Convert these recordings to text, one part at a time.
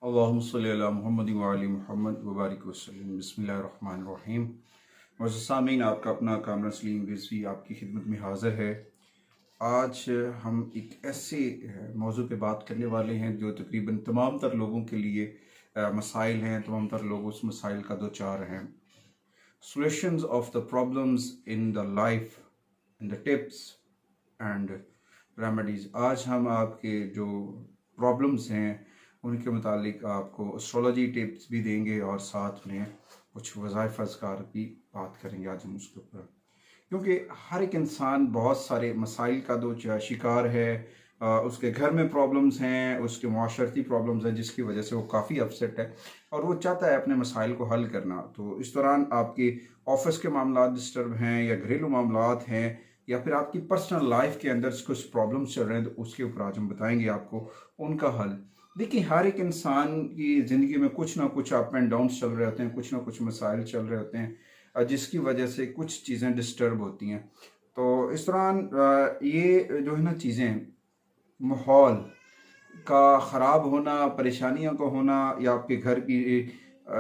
अल्लाहुम्मा सल्लि अला मुहम्मद व अली मुहम्मद व बारिक वसल्लम। बिस्मिल्लाहिर्रहमानिर्रहीम। मोअज़्ज़ज़ सामीन, आपका अपना कामरान सलीम रिज़वी आपकी खिदमत में हाज़िर है। आज हम एक ऐसे मौजू पे बात करने वाले हैं जो तकरीबन तमाम तर लोगों के लिए मसाइल हैं, तमाम तर लोग उस मसाइल का दो चार हैं। Solutions of the problems in the life in the tips and remedies. आज हम आपके जो प्रॉब्लम्स हैं उनके मुतालिक आपको एस्ट्रोलॉजी टिप्स भी देंगे और साथ में कुछ वज़ाइफ अज़कार भी बात करेंगे आज हम उसके ऊपर, क्योंकि हर एक इंसान बहुत सारे मसाइल का दो शिकार है। उसके घर में प्रॉब्लम्स हैं, उसके माशरती प्रॉब्लम्स हैं जिसकी वजह से वो काफ़ी अपसेट है और वो चाहता है अपने मसाइल को हल करना। तो इस दौरान आपके ऑफिस के मामला डिस्टर्ब हैं या घरेलू मामलात हैं या फिर आपकी पर्सनल लाइफ के अंदर कुछ प्रॉब्लम्स चल रहे हैं, तो उसके ऊपर आज हम बताएंगे आपको उनका हल। देखिए, हर एक इंसान की ज़िंदगी में कुछ ना कुछ अप एंड डाउन चल रहे होते हैं, कुछ ना कुछ मसाइल चल रहे होते हैं जिसकी वजह से कुछ चीज़ें डिस्टर्ब होती हैं। तो इस दौरान ये जो है ना चीज़ें, माहौल का ख़राब होना, परेशानियों का होना या आपके घर की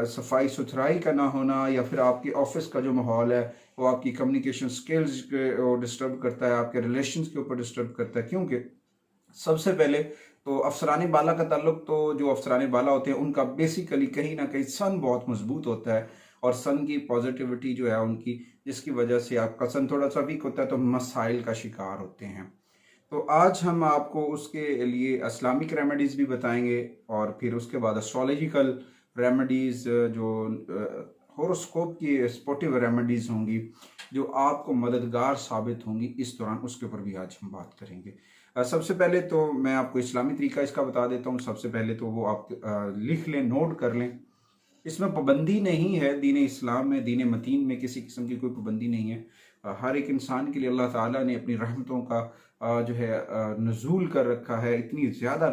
सफाई सुथराई का ना होना या फिर आपके ऑफिस का जो माहौल है वो आपकी कम्युनिकेशन स्किल्स को डिस्टर्ब करता है, आपके रिलेशंस के ऊपर डिस्टर्ब करता है। क्योंकि सबसे पहले तो अफसरानी बाला का ताल्लुक, तो जो अफसरानी बाला होते हैं उनका बेसिकली कहीं ना कहीं सन बहुत मजबूत होता है और सन की पॉजिटिविटी जो है उनकी, जिसकी वजह से आपका सन थोड़ा सा वीक होता है तो मसाइल का शिकार होते हैं। तो आज हम आपको उसके लिए इस्लामिक रेमेडीज़ भी बताएंगे और फिर उसके बाद एस्ट्रोलॉजिकल रेमेडीज़, जो होरोस्कोप की स्पोर्टिव रेमेडीज़ होंगी जो आपको मददगार साबित होंगी इस दौरान, उसके ऊपर भी आज हम बात करेंगे। सबसे पहले तो मैं आपको इस्लामी तरीका इसका बता देता हूँ। सबसे पहले तो वो आप लिख लें, नोट कर लें। इसमें पाबंदी नहीं है, दीन इस्लाम में, दीन मतीन में किसी किस्म की कोई पाबंदी नहीं है। हर एक इंसान के लिए अल्लाह ताला ने अपनी रहमतों का जो है नज़ूल कर रखा है। इतनी ज़्यादा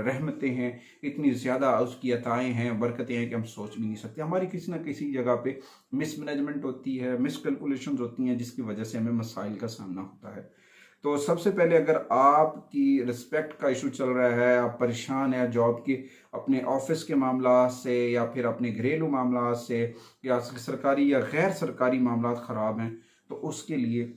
रहमतें हैं, इतनी ज़्यादा उसकी अताएँ हैं, बरकतें हैं कि हम सोच भी नहीं सकते। हमारी किसी न किसी जगह पे मिसमैनेजमेंट होती है, मिसकैलकुलेशंस होती हैं जिसकी वजह से हमें मसाइल का सामना होता है। तो सबसे पहले अगर आपकी रिस्पेक्ट का इशू चल रहा है, आप परेशान हैं जॉब की, अपने ऑफिस के मामला से या फिर अपने घरेलू मामला से या सरकारी या गैर सरकारी मामला ख़राब हैं, तो उसके लिए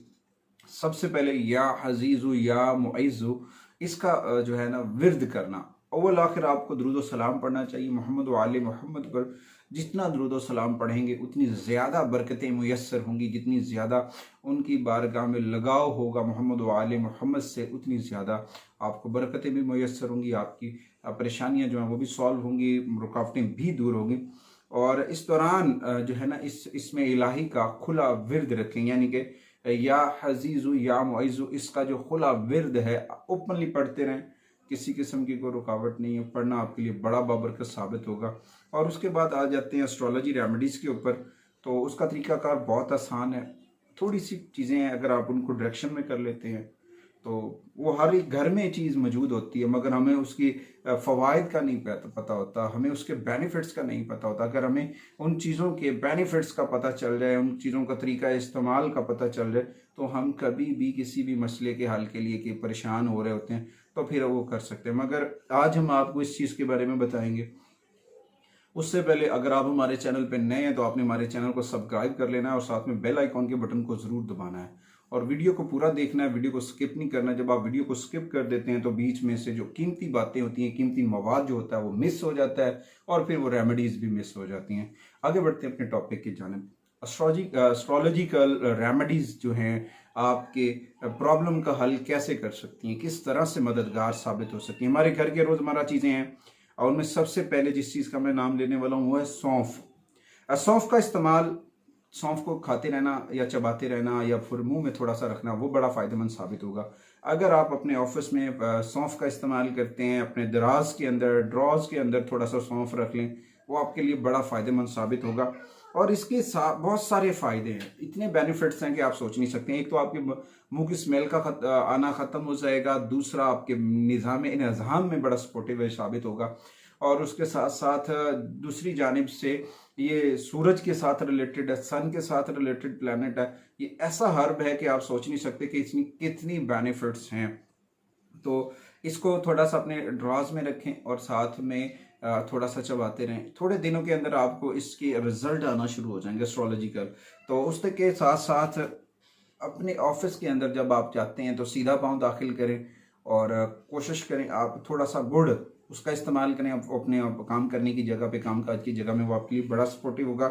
सबसे पहले या हजीज़ु या मुइज़्ज़ु इसका जो है ना विर्द करना। अव्वल आखिर आपको दुरूद सलाम पढ़ना चाहिए मोहम्मद व आले मोहम्मद पर। जितना दुरूद सलाम पढ़ेंगे उतनी ज़्यादा बरकतें मुयस्सर होंगी, जितनी ज़्यादा उनकी बारगाह में लगाव होगा मोहम्मद व आले मोहम्मद से, उतनी ज़्यादा आपको बरकतें भी मुयस्सर होंगी, आपकी परेशानियाँ जो हैं वो भी सॉल्व होंगी, रुकावटें भी दूर होंगी। और इस दौरान जो है ना इसमें इलाही का खुला विर्द रखें, यानी कि या हजीज़ु या मुइज़्ज़ु, इसका जो खुला विर्द है ओपनली पढ़ते रहें, किसी किस्म की कोई रुकावट नहीं है। पढ़ना आपके लिए बड़ा बाबरकत साबित होगा। और उसके बाद आ जाते हैं एस्ट्रोलॉजी रेमेडीज़ के ऊपर। तो उसका तरीकाकार बहुत आसान है, थोड़ी सी चीज़ें हैं, अगर आप उनको डायरेक्शन में कर लेते हैं तो वो हर एक घर में चीज़ मौजूद होती है, मगर हमें उसकी फ़वाइद का नहीं पता होता, हमें उसके बेनिफिट्स का नहीं पता होता। अगर हमें उन चीज़ों के बेनिफिट्स का पता चल जाए, उन चीज़ों का तरीका इस्तेमाल का पता चल जाए, तो हम कभी भी किसी भी मसले के हल के लिए कि परेशान हो रहे होते हैं तो फिर वो कर सकते हैं। मगर आज हम आपको इस चीज़ के बारे में बताएंगे। उससे पहले अगर आप हमारे चैनल पर नए हैं तो आपने हमारे चैनल को सब्सक्राइब कर लेना है और साथ में बेल आइकॉन के बटन को ज़रूर दबाना है और वीडियो को पूरा देखना है, वीडियो को स्किप नहीं करना। जब आप वीडियो को स्किप कर देते हैं तो बीच में से जो कीमती बातें होती हैं, कीमती मवाद जो होता है वो मिस हो जाता है और फिर वो रेमेडीज़ भी मिस हो जाती हैं। आगे बढ़ते हैं अपने टॉपिक की जानिब। एस्ट्रोलॉजिकल रेमेडीज़ जो हैं आपके प्रॉब्लम का हल कैसे कर सकती हैं, किस तरह से मददगार साबित हो सकती हैं। हमारे घर के रोज़मर्रा चीज़ें हैं और उनमें सबसे पहले जिस चीज़ का मैं नाम लेने वाला हूँ वो है सौंफ। सौंफ का इस्तेमाल, सौंफ को खाते रहना या चबाते रहना या फिर मुंह में थोड़ा सा रखना, वो बड़ा फ़ायदेमंद साबित होगा। अगर आप अपने ऑफिस में सौंफ का इस्तेमाल करते हैं, अपने दराज के अंदर, ड्रॉज के अंदर थोड़ा सा सौंफ रख लें, वो आपके लिए बड़ा फ़ायदेमंद साबित होगा। और इसके साथ बहुत सारे फ़ायदे हैं, इतने बेनिफिट्स हैं कि आप सोच नहीं सकते। एक तो आपके मुंह की स्मेल का आना ख़त्म हो जाएगा, दूसरा आपके निज़ाम में बड़ा सपोर्टिव साबित होगा और उसके साथ साथ दूसरी जानिब से ये सूरज के साथ रिलेटेड है, सन के साथ रिलेटेड प्लैनेट है। ये ऐसा हर्ब है कि आप सोच नहीं सकते कि इसमें कितनी बेनिफिट्स हैं। तो इसको थोड़ा सा अपने ड्रॉज में रखें और साथ में थोड़ा सा चबाते रहें। थोड़े दिनों के अंदर आपको इसके रिजल्ट आना शुरू हो जाएंगे एस्ट्रोलॉजिकल। तो उसके साथ साथ अपने ऑफिस के अंदर जब आप जाते हैं तो सीधा पांव दाखिल करें और कोशिश करें आप थोड़ा सा गुड़ उसका इस्तेमाल करें। आप अपने आप काम करने की जगह पे, काम काज की जगह में, वो आपके लिए बड़ा सपोर्टिव होगा।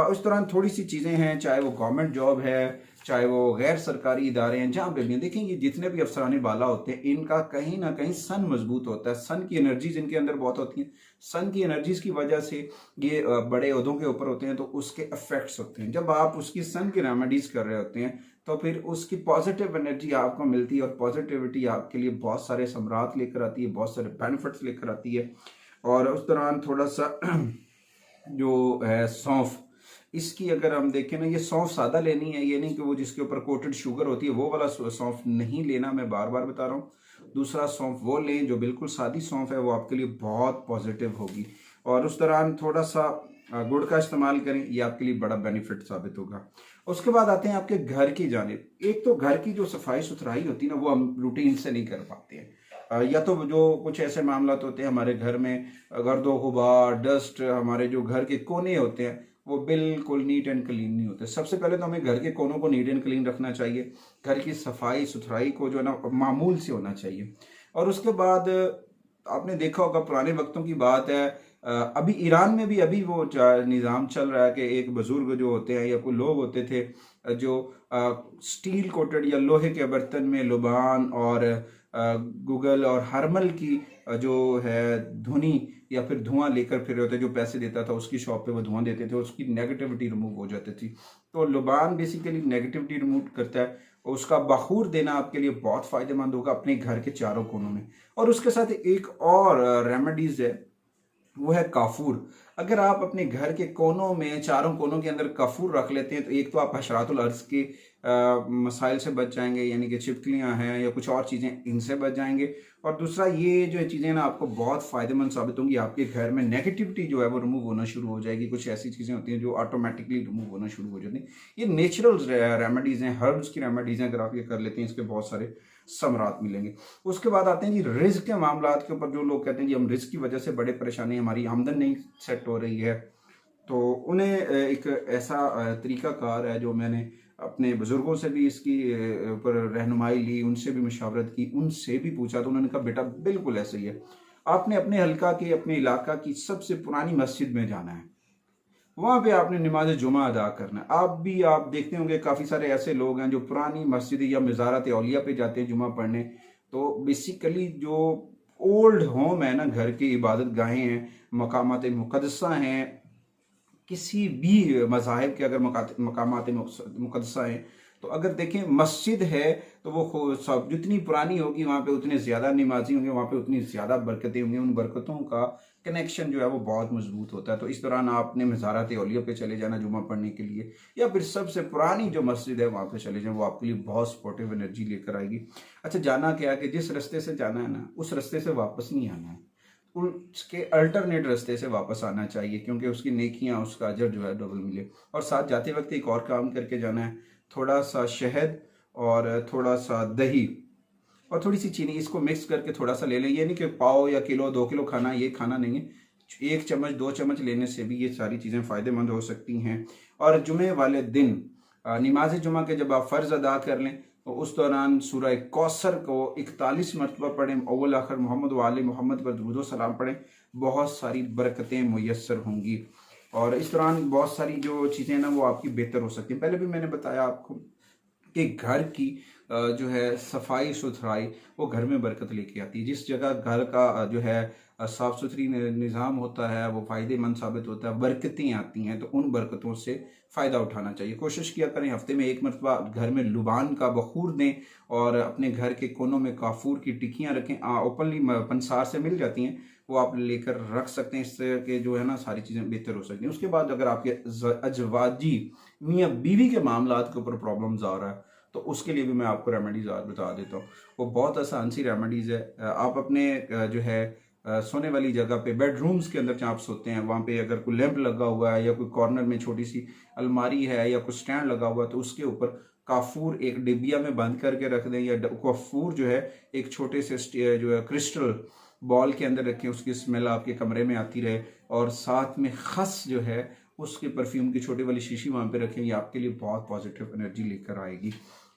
उस दौरान थोड़ी सी चीज़ें हैं, चाहे वो गवर्नमेंट जॉब है, चाहे वो गैर सरकारी इदारे हैं, जहाँ पे भी देखें ये जितने भी अफसरानी बाला होते हैं इनका कहीं ना कहीं सन मजबूत होता है। सन की एनर्जीज इनके अंदर बहुत होती हैं। सन की एनर्जीज की वजह से ये बड़े ओहदों के ऊपर होते हैं, तो उसके इफेक्ट्स होते हैं। जब आप उसकी सन की रेमेडीज कर रहे होते हैं तो फिर उसकी पॉजिटिव एनर्जी आपको मिलती है और पॉजिटिविटी आपके लिए बहुत सारे समरात लेकर आती है, बहुत सारे बेनिफिट्स लेकर आती है। और उस दौरान थोड़ा सा जो है सौंफ, इसकी अगर हम देखें ना, ये सौंफ सादा लेनी है, ये नहीं कि वो जिसके ऊपर कोटेड शुगर होती है वो वाला सौंफ नहीं लेना, मैं बार बार बता रहा हूँ। दूसरा सौंफ वो लें जो बिल्कुल सादी सौंफ है, वो आपके लिए बहुत पॉजिटिव होगी। और उस दौरान थोड़ा सा गुड़ का इस्तेमाल करें, ये आपके लिए बड़ा बेनिफिट साबित होगा। उसके बाद आते हैं आपके घर की जानिब। एक तो घर की जो सफाई सुथराई होती है ना, वो हम रूटीन से नहीं कर पाते हैं। या तो जो कुछ ऐसे मामला होते हैं हमारे घर में, गर्दो गुबार, डस्ट, हमारे जो घर के कोने होते हैं वो बिल्कुल नीट एंड क्लीन नहीं होते। सबसे पहले तो हमें घर के कोनों को नीट एंड क्लीन रखना चाहिए। घर की सफाई सुथराई को जो है ना मामूल से होना चाहिए। और उसके बाद आपने देखा होगा, पुराने वक्तों की बात है, अभी ईरान में भी अभी वो निज़ाम चल रहा है कि एक बुजुर्ग जो होते हैं या कोई लोग होते थे जो स्टील कोटेड या लोहे के बर्तन में लुबान और गूगल और हरमल की जो है धुनी या फिर धुआं लेकर फिर होते, जो पैसे देता था उसकी शॉप पे वो धुआं देते थे, उसकी नेगेटिविटी रिमूव हो जाती थी। तो लुबान बेसिकली नेगेटिविटी रिमूव करता है, उसका बखूर देना आपके लिए बहुत फायदेमंद होगा अपने घर के चारों कोनों में। और उसके साथ एक और रेमेडीज है, वो है काफूर। अगर आप अपने घर के कोनों में, चारों कोनों के अंदर काफूर रख लेते हैं तो एक तो आप हशरातुल अर्ज के मसाइल से बच जाएंगे, यानी कि छिपकलियां हैं या कुछ और चीज़ें, इनसे बच जाएंगे। और दूसरा ये जो चीज़ें ना आपको बहुत फायदेमंद साबित होंगी। आपके घर में नेगेटिविटी जो है वो रिमूव होना शुरू हो जाएगी। कुछ ऐसी चीज़ें होती हैं जो ऑटोमेटिकली रिमूव होना शुरू हो जाती हैं। ये नेचुरल रेमेडीज़ हैं, हर्ब्स की रेमेडीज़ हैं। अगर आप ये कर लेते हैं इसके बहुत सारे समरात मिलेंगे। उसके बाद आते हैं जी रिस्क के मामला के ऊपर। जो लोग कहते हैं जी हम रिस्क की वजह से बड़े परेशानी, हमारी आमदन नहीं सेट हो रही है, तो उन्हें एक ऐसा तरीकाकार है जो मैंने अपने बुजुर्गों से भी इसकी ऊपर रहनुमाई ली, उनसे भी मशावरत की, उनसे भी पूछा, तो उन्होंने कहा बेटा बिल्कुल ऐसा ही है। आपने अपने हल्का की, अपने इलाका की सबसे पुरानी मस्जिद में जाना है, वहां पे आपने नमाज जुमा अदा करना है। आप देखते होंगे काफ़ी सारे ऐसे लोग हैं जो पुरानी मस्जिद या मज़ारत औलिया पे जाते हैं जुमा पढ़ने। तो बेसिकली जो ओल्ड होम है ना, घर की इबादत गाहें हैं, मकामात मुक़द्दसा हैं, किसी भी मज़ाहिब के अगर मकामात मुक़द्दसा हैं, तो अगर देखें मस्जिद है तो वो सब जितनी पुरानी होगी वहाँ पे उतने ज़्यादा नमाजी होंगे, वहाँ पे उतनी ज़्यादा बरकतें होंगी। उन बरकतों का कनेक्शन जो है वो बहुत मजबूत होता है। तो इस दौरान आपने मज़ारात औलिया पे चले जाना जुमा पढ़ने के लिए, या फिर सबसे पुरानी जो मस्जिद है वहाँ पे चले जाएं, वो आपके लिए बहुत सपोर्टिव एनर्जी लेकर आएगी। अच्छा, जाना क्या है कि जिस रास्ते से जाना है ना, उस रास्ते से वापस नहीं आना है, उसके अल्टरनेट रास्ते से वापस आना चाहिए, क्योंकि उसकी नेकियां, उसका अजर जो है डबल मिले। और साथ जाते वक्त एक और काम करके जाना है, थोड़ा सा शहद और थोड़ा सा दही और थोड़ी सी चीनी, इसको मिक्स करके थोड़ा सा ले लें। ये नहीं कि पाव या किलो 2 किलो खाना, ये खाना नहीं है। 1 चम्मच 2 चम्मच लेने से भी ये सारी चीज़ें फ़ायदेमंद हो सकती हैं। और जुमे वाले दिन नमाज जुमा के जब आप फ़र्ज़ अदा कर लें तो उस दौरान सूरह कौसर को 41 मरतबा पढ़ें, अव्वल आखिर मोहम्मद व आले मोहम्मद पर दुरूद व सलाम पढ़ें, बहुत सारी बरकतें मुयस्सर होंगी। और इस दौरान बहुत सारी जो चीज़ें ना वो आपकी बेहतर हो सकती हैं। पहले भी मैंने बताया आपको कि घर की जो है सफाई सुथराई वो घर में बरकत लेके आती है। जिस जगह घर का जो है साफ़ सुथरी निज़ाम होता है वो फ़ायदेमंद साबित होता है, बरकतें आती हैं, तो उन बरकतों से फ़ायदा उठाना चाहिए। कोशिश किया करें हफ्ते में 1 मरतबा घर में लुबान का बखूर दें और अपने घर के कोनों में काफूर की टिक्कियाँ रखें। ओपनली पंसार से मिल जाती हैं, वो आप लेकर रख सकते हैं। इससे कि जो है ना सारी चीज़ें बेहतर हो सकती हैं। उसके बाद अगर आपके अजवाजी मियाँ बीवी के मामला के ऊपर प्रॉब्लम्स आ रहा है तो उसके लिए भी मैं आपको रेमेडीज़ आज बता देता हूँ। वो बहुत आसान सी रेमेडीज़ है। आप अपने जो है सोने वाली जगह पे, बेडरूम्स के अंदर जहाँ आप सोते हैं वहाँ पे अगर कोई लैंप लगा हुआ है या कोई कॉर्नर में छोटी सी अलमारी है या कोई स्टैंड लगा हुआ है तो उसके ऊपर काफूर एक डिबिया में बंद करके रख दें, या काफूर जो है एक छोटे से जो है क्रिस्टल बॉल के अंदर रखें, उसकी स्मेल आपके कमरे में आती रहे। और साथ में खस जो है उसके परफ्यूम की छोटी वाली शीशी वहाँ पे रखें, ये आपके लिए बहुत पॉजिटिव एनर्जी लेकर आएगी।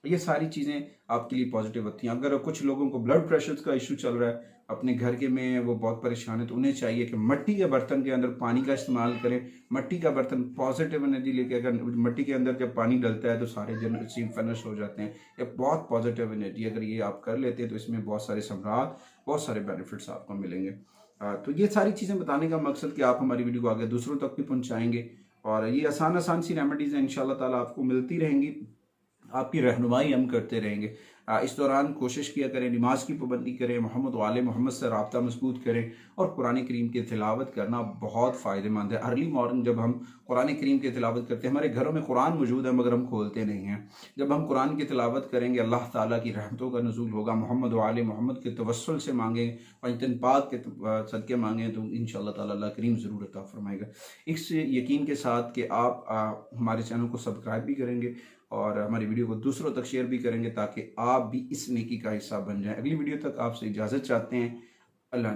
ये सारी चीज़ें आपके लिए पॉजिटिव होती हैं। अगर कुछ लोगों को ब्लड प्रेशर का इशू चल रहा है, अपने घर के में वो बहुत परेशान है, तो उन्हें चाहिए कि मिट्टी के बर्तन के अंदर पानी का इस्तेमाल करें। मिट्टी का बर्तन पॉजिटिव एनर्जी लेके, अगर मिट्टी के अंदर जब पानी डलता है तो सारे जरासीम फिनिश हो जाते हैं। ये बहुत पॉजिटिव एनर्जी, अगर ये आप कर लेते हैं तो इसमें बहुत सारे समरात, बहुत सारे बेनिफिट्स आपको मिलेंगे। तो ये सारी चीज़ें बताने का मकसद कि आप हमारी वीडियो को आगे दूसरों तक भी पहुँचाएंगे, और ये आसान आसान सी रेमेडीज़ हैं, इंशाल्लाह ताला आपको मिलती रहेंगी, आपकी रहनुमाई हम करते रहेंगे। इस दौरान कोशिश किया करें, नमाज की पाबंदी करें, मोहम्मद वाले मोहम्मद से रब्ता मजबूत करें, और कुरान करीम की तिलावत करना बहुत फ़ायदेमंद है। अर्ली मॉर्निंग जब हम कुरान करीम की तिलावत करते हैं, हमारे घरों में कुरान मौजूद है मगर हम खोलते नहीं हैं। जब हम कुरान की तिलावत करेंगे, अल्लाह ताला की रहमतों का नुज़ूल होगा। मोहम्मद वाले मोहम्मद के तवस्सुल से मांगें, पंजतन पाक के सदके मांगें, तो इंशाअल्लाह ताला अल्लाह करीम ज़रूर अता फरमाएगा। इस यकीन के साथ कि आप हमारे चैनल को सब्सक्राइब भी करेंगे और हमारी वीडियो को दूसरों तक शेयर भी करेंगे, ताकि आप भी इस नेकी का हिस्सा बन जाएं। अगली वीडियो तक आपसे इजाज़त चाहते हैं। अल्लाह।